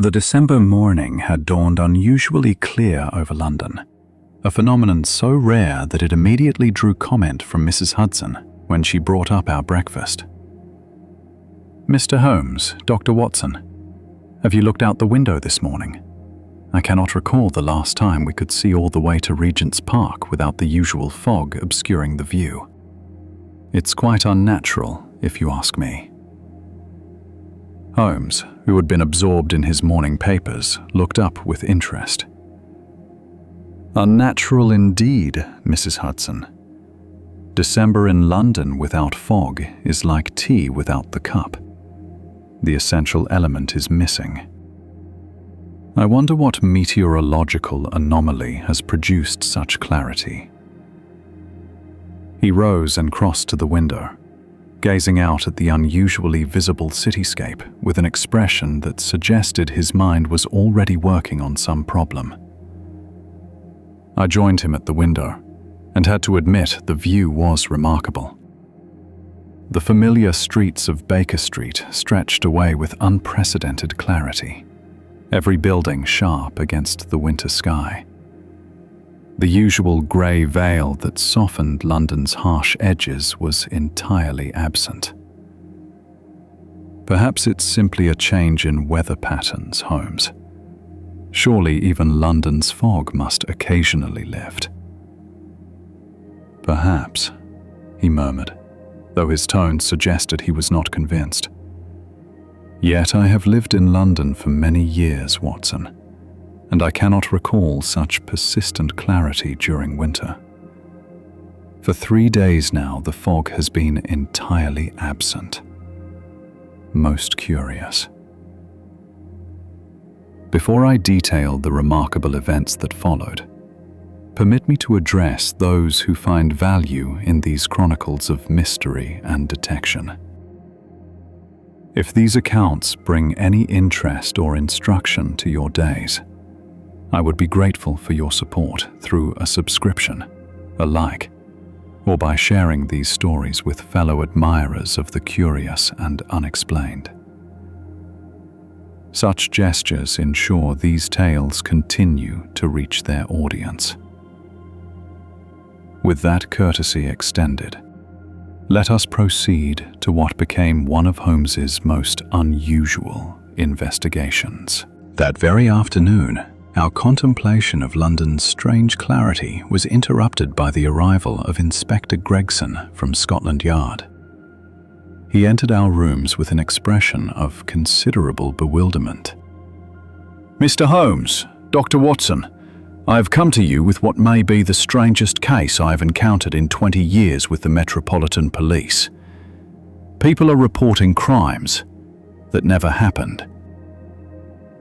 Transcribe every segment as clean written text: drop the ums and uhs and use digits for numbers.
The December morning had dawned unusually clear over London, a phenomenon so rare that it immediately drew comment from Mrs. Hudson when she brought up our breakfast. "Mr. Holmes, Dr. Watson, have you looked out the window this morning? I cannot recall the last time we could see all the way to Regent's Park without the usual fog obscuring the view. It's quite unnatural, if you ask me." Holmes, who had been absorbed in his morning papers, looked up with interest. "Unnatural indeed, Mrs. Hudson. December in London without fog is like tea without the cup. The essential element is missing. I wonder what meteorological anomaly has produced such clarity." He rose and crossed to the window, gazing out at the unusually visible cityscape with an expression that suggested his mind was already working on some problem. I joined him at the window and had to admit the view was remarkable. The familiar streets of Baker Street stretched away with unprecedented clarity, every building sharp against the winter sky. The usual grey veil that softened London's harsh edges was entirely absent. Perhaps it's simply a change in weather patterns, Holmes. Surely even London's fog must occasionally lift. "Perhaps," he murmured, though his tone suggested he was not convinced. "Yet I have lived in London for many years, Watson, and I cannot recall such persistent clarity during winter. For 3 days now, the fog has been entirely absent. Most curious." Before I detail the remarkable events that followed, permit me to address those who find value in these chronicles of mystery and detection. If these accounts bring any interest or instruction to your days, I would be grateful for your support through a subscription, a like, or by sharing these stories with fellow admirers of the curious and unexplained. Such gestures ensure these tales continue to reach their audience. With that courtesy extended, let us proceed to what became one of Holmes's most unusual investigations. That very afternoon, our contemplation of London's strange clarity was interrupted by the arrival of Inspector Gregson from Scotland Yard. He entered our rooms with an expression of considerable bewilderment. "Mr. Holmes, Dr. Watson, I have come to you with what may be the strangest case I have encountered in 20 years with the Metropolitan Police. People are reporting crimes that never happened."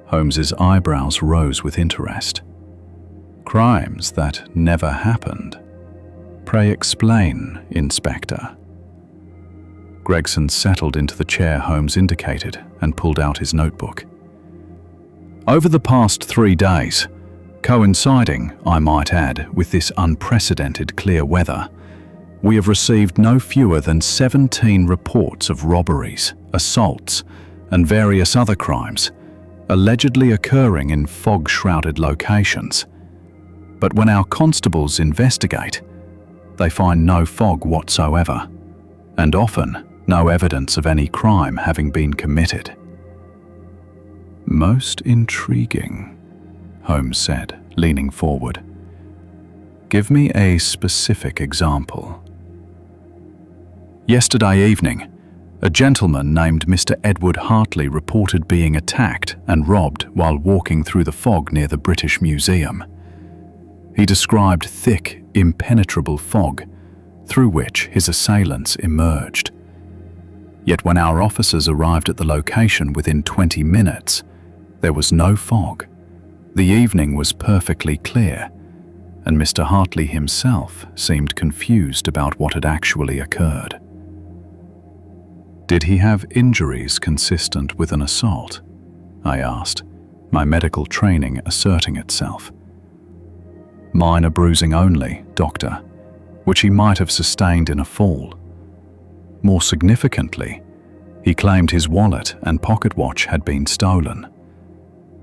Holmes's eyebrows rose with interest. "Crimes that never happened? Pray explain, Inspector." Gregson settled into the chair Holmes indicated and pulled out his notebook. "Over the past 3 days, coinciding, I might add, with this unprecedented clear weather, we have received no fewer than 17 reports of robberies, assaults, and various other crimes, allegedly occurring in fog-shrouded locations. But when our constables investigate, they find no fog whatsoever, and often no evidence of any crime having been committed." "Most intriguing," Holmes said, leaning forward. "Give me a specific example." "Yesterday evening, a gentleman named Mr. Edward Hartley reported being attacked and robbed while walking through the fog near the British Museum. He described thick, impenetrable fog through which his assailants emerged. Yet when our officers arrived at the location within 20 minutes, there was no fog. The evening was perfectly clear, and Mr. Hartley himself seemed confused about what had actually occurred." "Did he have injuries consistent with an assault?" I asked, my medical training asserting itself. "Minor bruising only, Doctor, which he might have sustained in a fall. More significantly, he claimed his wallet and pocket watch had been stolen.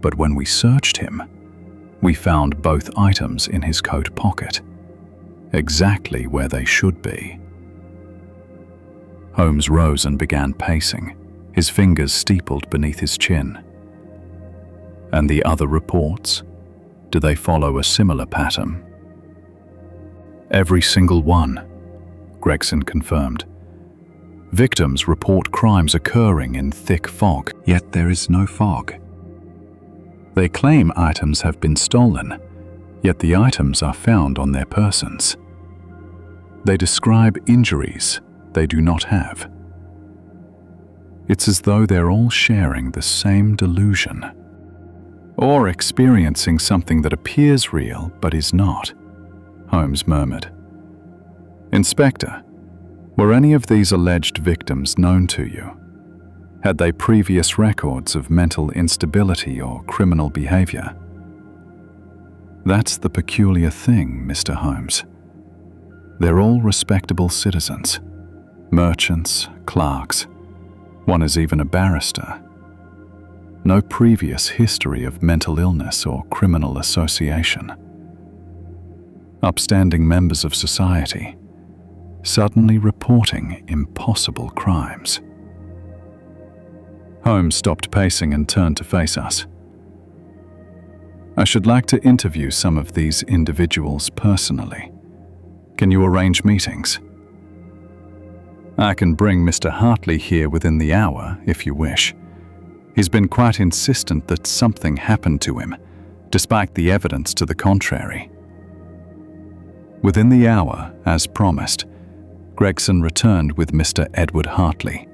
But when we searched him, we found both items in his coat pocket, exactly where they should be. Holmes rose and began pacing, his fingers steepled beneath his chin. And the other reports? Do they follow a similar pattern? Every single one, Gregson confirmed. Victims report crimes occurring in thick fog, yet there is no fog. They claim items have been stolen, yet the items are found on their persons. They describe injuries they do not have. It's as though they're all sharing the same delusion, or experiencing something that appears real but is not, Holmes murmured. Inspector, were any of these alleged victims known to you? Had they previous records of mental instability or criminal behavior? That's the peculiar thing, Mr. Holmes. They're all respectable citizens, merchants, clerks. One is even a barrister. No previous history of mental illness or criminal association. Upstanding members of society, suddenly reporting impossible crimes. Holmes stopped pacing and turned to face us. I should like to interview some of these individuals personally. Can you arrange meetings? I can bring Mr. Hartley here within the hour, if you wish. He's been quite insistent that something happened to him, despite the evidence to the contrary. Within the hour, as promised, Gregson returned with Mr. Edward Hartley,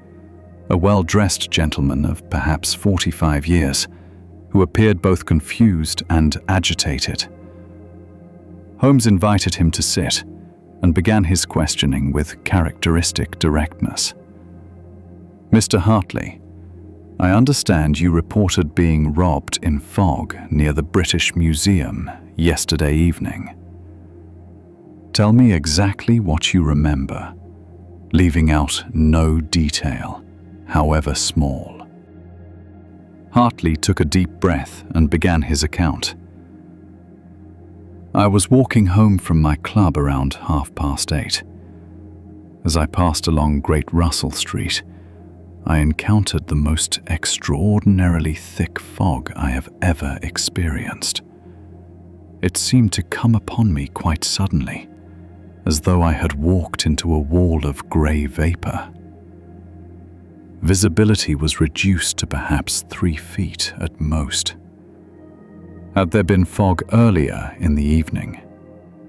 a well-dressed gentleman of perhaps 45 years, who appeared both confused and agitated. Holmes invited him to sit and began his questioning with characteristic directness. Mr. Hartley, I understand you reported being robbed in fog near the British Museum yesterday evening. Tell me exactly what you remember, leaving out no detail, however small. Hartley took a deep breath and began his account. I was walking home from my club around 8:30. As I passed along Great Russell Street, I encountered the most extraordinarily thick fog I have ever experienced. It seemed to come upon me quite suddenly, as though I had walked into a wall of grey vapour. Visibility was reduced to perhaps 3 feet at most. Had there been fog earlier in the evening?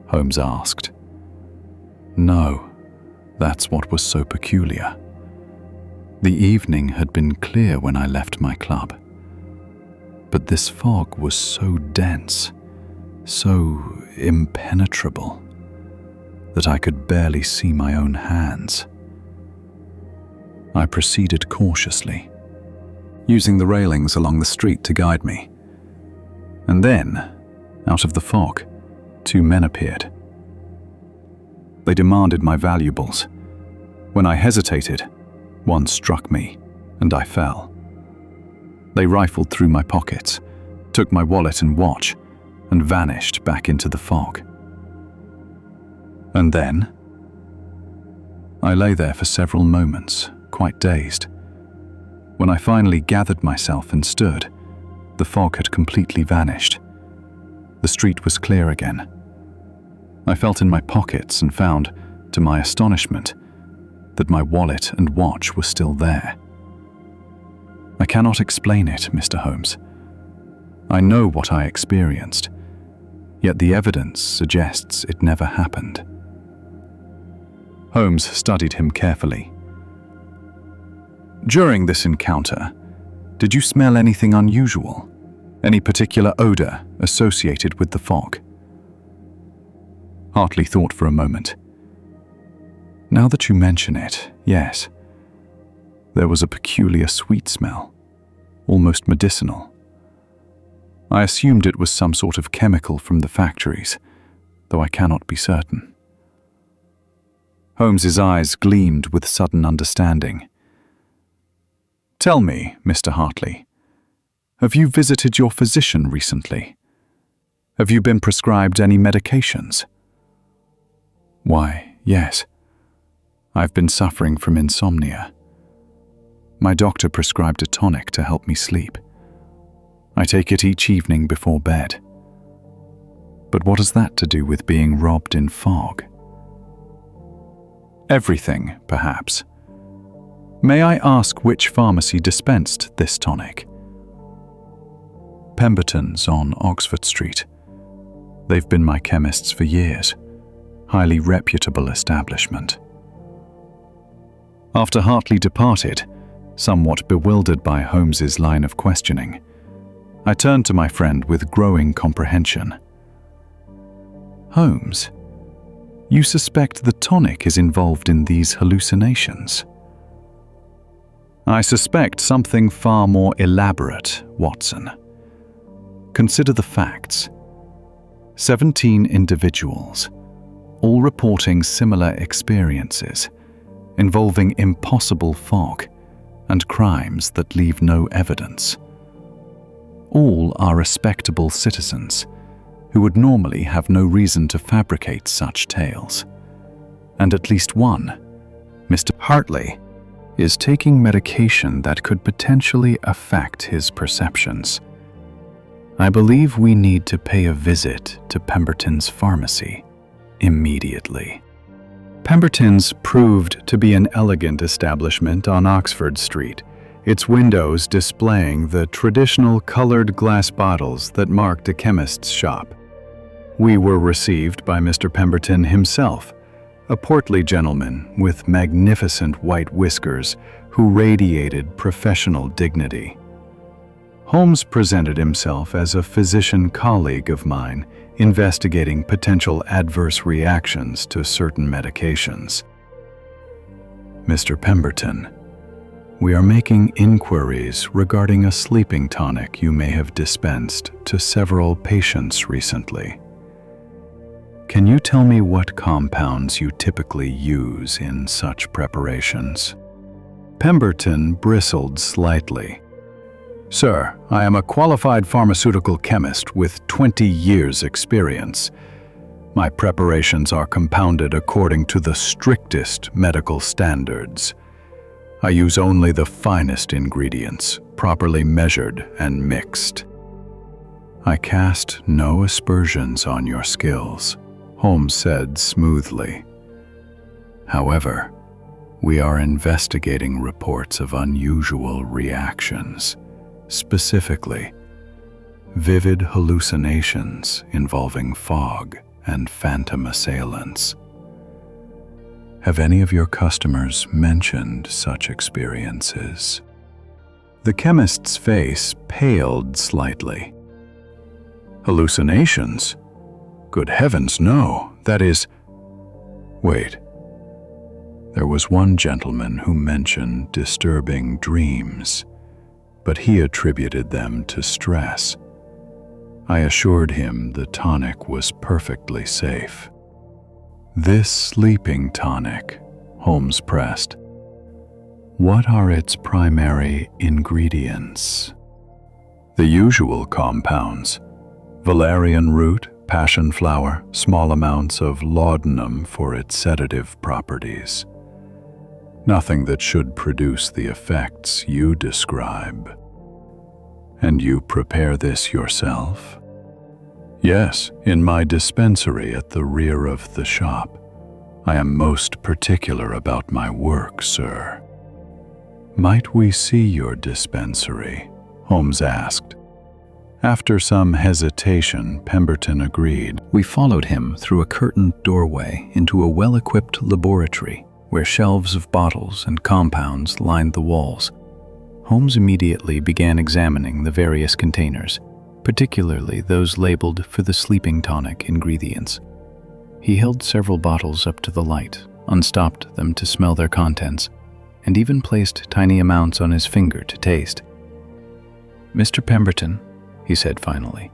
Holmes asked. No, that's what was so peculiar. The evening had been clear when I left my club, but this fog was so dense, so impenetrable, that I could barely see my own hands. I proceeded cautiously, using the railings along the street to guide me. And then, out of the fog, 2 men appeared. They demanded my valuables. When I hesitated, one struck me, and I fell. They rifled through my pockets, took my wallet and watch, and vanished back into the fog. And then, I lay there for several moments, quite dazed. When I finally gathered myself and stood, the fog had completely vanished. The street was clear again. I felt in my pockets and found, to my astonishment, that my wallet and watch were still there. I cannot explain it, Mr. Holmes. I know what I experienced, yet the evidence suggests it never happened. Holmes studied him carefully. During this encounter, did you smell anything unusual? Any particular odor associated with the fog? Hartley thought for a moment. Now that you mention it, yes. There was a peculiar sweet smell, almost medicinal. I assumed it was some sort of chemical from the factories, though I cannot be certain. Holmes's eyes gleamed with sudden understanding. Tell me, Mr. Hartley, Have you visited your physician recently? Have you been prescribed any medications? Why, yes. I've been suffering from insomnia. My doctor prescribed a tonic to help me sleep. I take it each evening before bed. But what has that to do with being robbed in fog? Everything, perhaps. May I ask which pharmacy dispensed this tonic? Pemberton's on Oxford Street. They've been my chemists for years. Highly reputable establishment. After Hartley departed, somewhat bewildered by Holmes's line of questioning, I turned to my friend with growing comprehension. Holmes, you suspect the tonic is involved in these hallucinations? I suspect something far more elaborate, Watson. Consider the facts. 17 individuals, all reporting similar experiences, involving impossible fog and crimes that leave no evidence. All are respectable citizens who would normally have no reason to fabricate such tales. And at least one, Mr. Hartley, is taking medication that could potentially affect his perceptions. I believe we need to pay a visit to Pemberton's pharmacy immediately. Pemberton's proved to be an elegant establishment on Oxford Street, its windows displaying the traditional colored glass bottles that marked a chemist's shop. We were received by Mr. Pemberton himself, a portly gentleman with magnificent white whiskers who radiated professional dignity. Holmes presented himself as a physician colleague of mine, investigating potential adverse reactions to certain medications. Mr. Pemberton, we are making inquiries regarding a sleeping tonic you may have dispensed to several patients recently. Can you tell me what compounds you typically use in such preparations? Pemberton bristled slightly. Sir, I am a qualified pharmaceutical chemist with 20 years' experience. My preparations are compounded according to the strictest medical standards. I use only the finest ingredients, properly measured and mixed. I cast no aspersions on your skills, Holmes said smoothly. However, we are investigating reports of unusual reactions. Specifically, vivid hallucinations involving fog and phantom assailants. Have any of your customers mentioned such experiences? The chemist's face paled slightly. Hallucinations? Good heavens, no. That is... Wait. There was one gentleman who mentioned disturbing dreams, but he attributed them to stress. I assured him the tonic was perfectly safe. This sleeping tonic, Holmes pressed. What are its primary ingredients? The usual compounds: valerian root, passion flower, small amounts of laudanum for its sedative properties. Nothing that should produce the effects you describe. And you prepare this yourself? Yes, in my dispensary at the rear of the shop. I am most particular about my work, sir. Might we see your dispensary? Holmes asked. After some hesitation, Pemberton agreed. We followed him through a curtained doorway into a well-equipped laboratory where shelves of bottles and compounds lined the walls. Holmes immediately began examining the various containers, particularly those labeled for the sleeping tonic ingredients. He held several bottles up to the light, unstopped them to smell their contents, and even placed tiny amounts on his finger to taste. Mr. Pemberton, he said finally,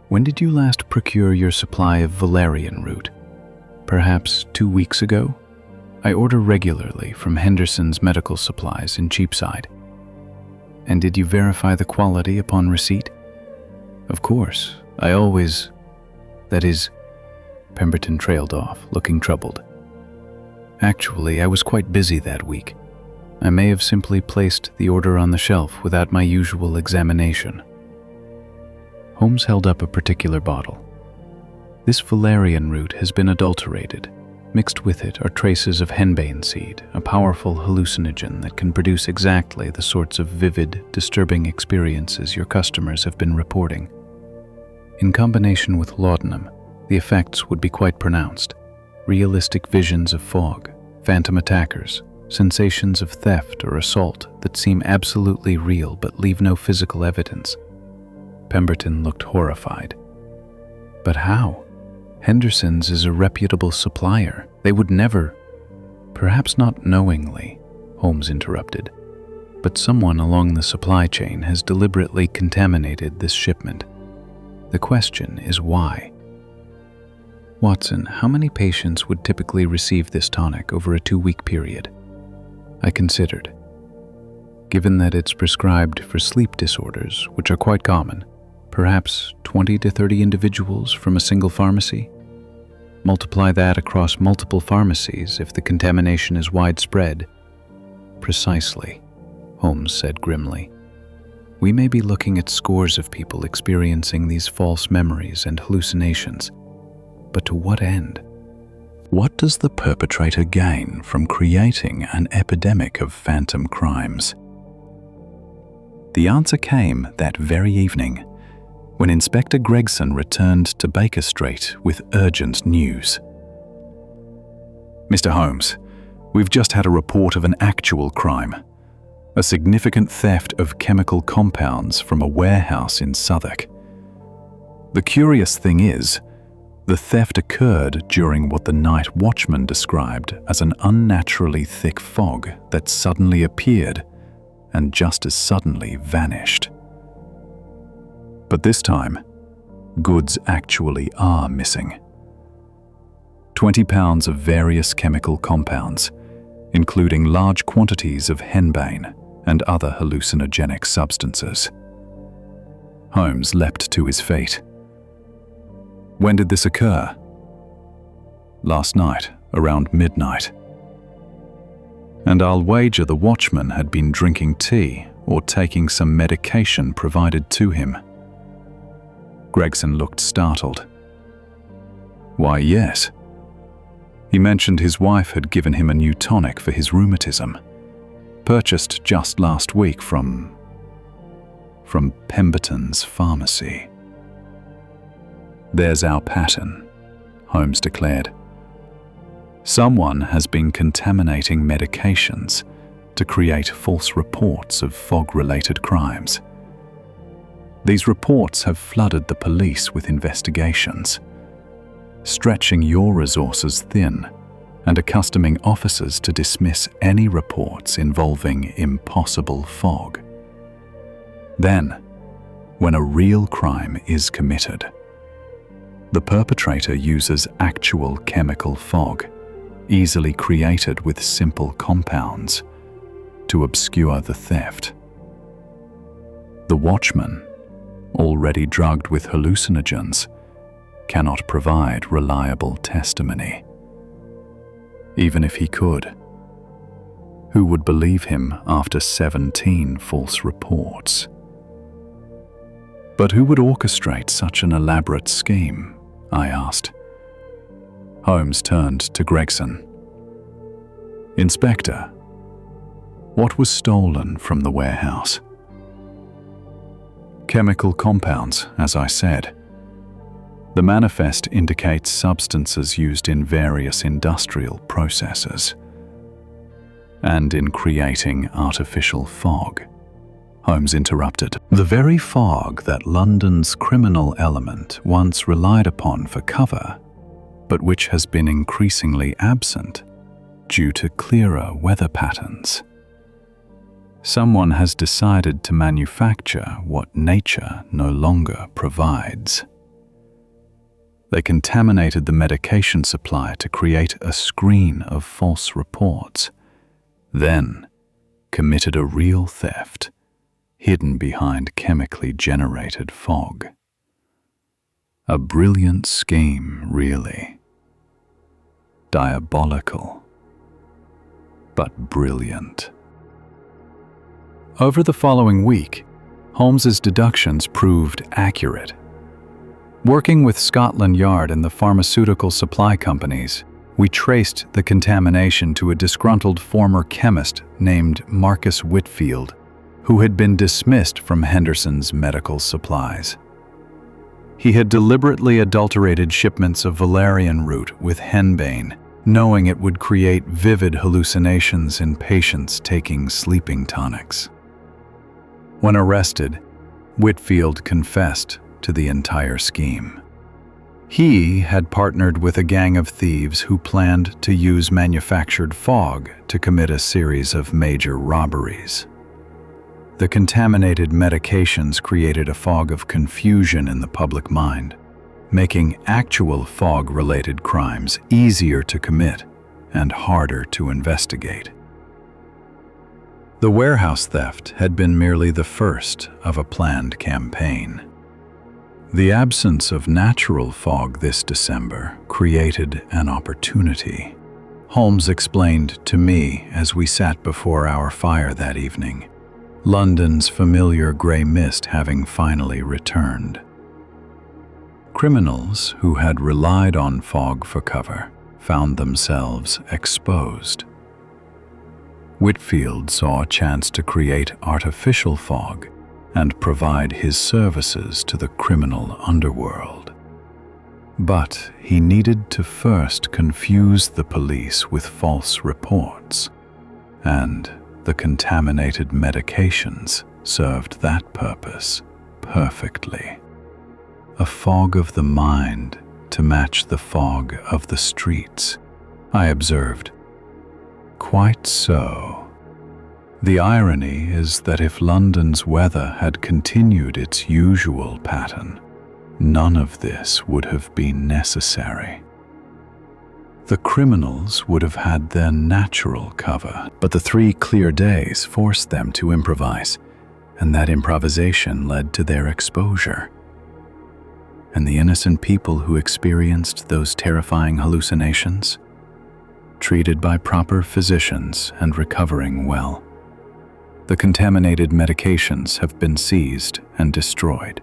when did you last procure your supply of valerian root? Perhaps 2 weeks ago? I order regularly from Henderson's Medical Supplies in Cheapside. And did you verify the quality upon receipt? Of course, I always... That is... Pemberton trailed off, looking troubled. Actually, I was quite busy that week. I may have simply placed the order on the shelf without my usual examination. Holmes held up a particular bottle. This valerian root has been adulterated. Mixed with it are traces of henbane seed, a powerful hallucinogen that can produce exactly the sorts of vivid, disturbing experiences your customers have been reporting. In combination with laudanum, the effects would be quite pronounced. Realistic visions of fog, phantom attackers, sensations of theft or assault that seem absolutely real but leave no physical evidence. Pemberton looked horrified. But how? Henderson's is a reputable supplier. They would never... Perhaps not knowingly, Holmes interrupted, but someone along the supply chain has deliberately contaminated this shipment. The question is why. Watson, how many patients would typically receive this tonic over a 2-week period? I considered. Given that it's prescribed for sleep disorders, which are quite common, perhaps 20 to 30 individuals from a single pharmacy? Multiply that across multiple pharmacies if the contamination is widespread. Precisely, Holmes said grimly. We may be looking at scores of people experiencing these false memories and hallucinations. But to what end? What does the perpetrator gain from creating an epidemic of phantom crimes? The answer came that very evening, when Inspector Gregson returned to Baker Street with urgent news. Mr. Holmes, we've just had a report of an actual crime. A significant theft of chemical compounds from a warehouse in Southwark. The curious thing is, the theft occurred during what the night watchman described as an unnaturally thick fog that suddenly appeared and just as suddenly vanished. But this time, goods actually are missing. 20 pounds of various chemical compounds, including large quantities of henbane and other hallucinogenic substances. Holmes leapt to his feet. When did this occur? Last night, around midnight. And I'll wager the watchman had been drinking tea or taking some medication provided to him. Gregson looked startled. Why, yes. He mentioned his wife had given him a new tonic for his rheumatism, purchased just last week from Pemberton's pharmacy. There's our pattern, Holmes declared. Someone has been contaminating medications to create false reports of fog-related crimes. These reports have flooded the police with investigations, stretching your resources thin and accustoming officers to dismiss any reports involving impossible fog. Then, when a real crime is committed, the perpetrator uses actual chemical fog, easily created with simple compounds, to obscure the theft. The watchman, already drugged with hallucinogens, cannot provide reliable testimony. Even if he could, who would believe him after 17 false reports? But who would orchestrate such an elaborate scheme? I asked. Holmes turned to Gregson. Inspector, what was stolen from the warehouse? Chemical compounds, as I said. The manifest indicates substances used in various industrial processes and in creating artificial fog. Holmes interrupted. The very fog that London's criminal element once relied upon for cover, but which has been increasingly absent due to clearer weather patterns. Someone has decided to manufacture what nature no longer provides. They contaminated the medication supply to create a screen of false reports, then committed a real theft, hidden behind chemically generated fog. A brilliant scheme, really. Diabolical, but brilliant. Over the following week, Holmes's deductions proved accurate. Working with Scotland Yard and the pharmaceutical supply companies, we traced the contamination to a disgruntled former chemist named Marcus Whitfield, who had been dismissed from Henderson's medical supplies. He had deliberately adulterated shipments of valerian root with henbane, knowing it would create vivid hallucinations in patients taking sleeping tonics. When arrested, Whitfield confessed to the entire scheme. He had partnered with a gang of thieves who planned to use manufactured fog to commit a series of major robberies. The contaminated medications created a fog of confusion in the public mind, making actual fog-related crimes easier to commit and harder to investigate. The warehouse theft had been merely the first of a planned campaign. The absence of natural fog this December created an opportunity. Holmes explained to me as we sat before our fire that evening, London's familiar grey mist having finally returned. Criminals who had relied on fog for cover found themselves exposed. Whitfield saw a chance to create artificial fog and provide his services to the criminal underworld. But he needed to first confuse the police with false reports, and the contaminated medications served that purpose perfectly. A fog of the mind to match the fog of the streets, I observed. Quite so. The irony is that if London's weather had continued its usual pattern, none of this would have been necessary. The criminals would have had their natural cover, but the 3 clear days forced them to improvise, and that improvisation led to their exposure. And the innocent people who experienced those terrifying hallucinations? Treated by proper physicians and recovering well. The contaminated medications have been seized and destroyed.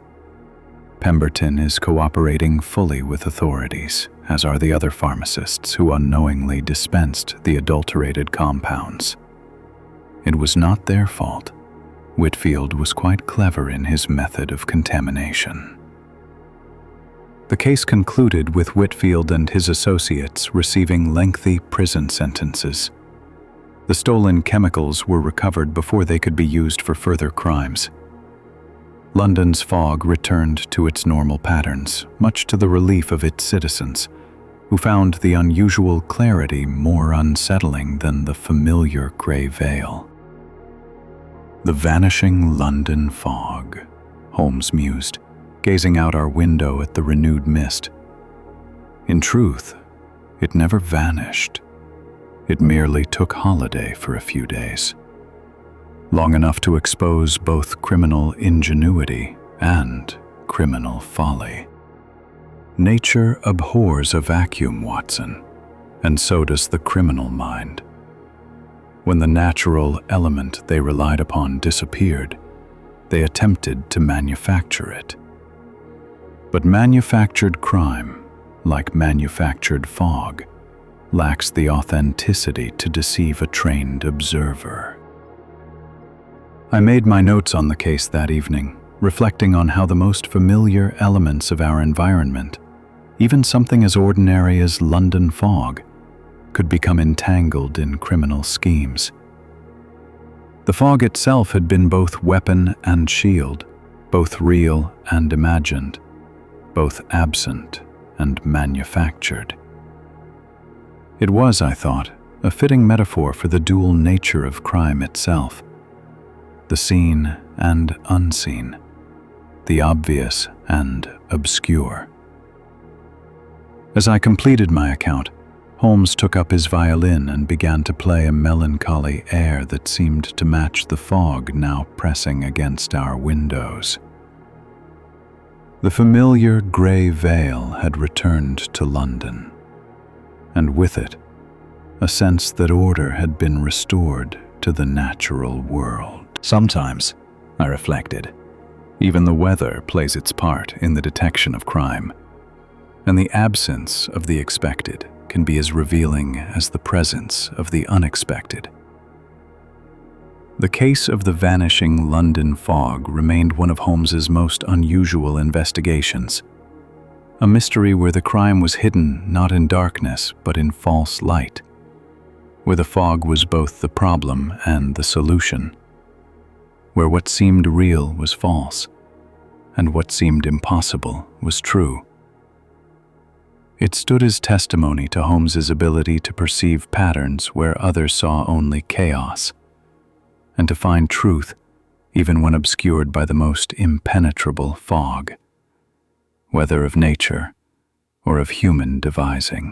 Pemberton is cooperating fully with authorities, as are the other pharmacists who unknowingly dispensed the adulterated compounds. It was not their fault. Whitfield was quite clever in his method of contamination. The case concluded with Whitfield and his associates receiving lengthy prison sentences. The stolen chemicals were recovered before they could be used for further crimes. London's fog returned to its normal patterns, much to the relief of its citizens, who found the unusual clarity more unsettling than the familiar grey veil. The vanishing London fog, Holmes mused, gazing out our window at the renewed mist. In truth, it never vanished. It merely took holiday for a few days, long enough to expose both criminal ingenuity and criminal folly. Nature abhors a vacuum, Watson, and so does the criminal mind. When the natural element they relied upon disappeared, they attempted to manufacture it. But manufactured crime, like manufactured fog, lacks the authenticity to deceive a trained observer. I made my notes on the case that evening, reflecting on how the most familiar elements of our environment, even something as ordinary as London fog, could become entangled in criminal schemes. The fog itself had been both weapon and shield, both real and imagined, both absent and manufactured. It was, I thought, a fitting metaphor for the dual nature of crime itself, the seen and unseen, the obvious and obscure. As I completed my account, Holmes took up his violin and began to play a melancholy air that seemed to match the fog now pressing against our windows. The familiar grey veil had returned to London, and with it, a sense that order had been restored to the natural world. Sometimes, I reflected, even the weather plays its part in the detection of crime, and the absence of the expected can be as revealing as the presence of the unexpected. The case of the vanishing London fog remained one of Holmes's most unusual investigations, a mystery where the crime was hidden not in darkness but in false light, where the fog was both the problem and the solution, where what seemed real was false, and what seemed impossible was true. It stood as testimony to Holmes's ability to perceive patterns where others saw only chaos, and to find truth even when obscured by the most impenetrable fog, whether of nature or of human devising.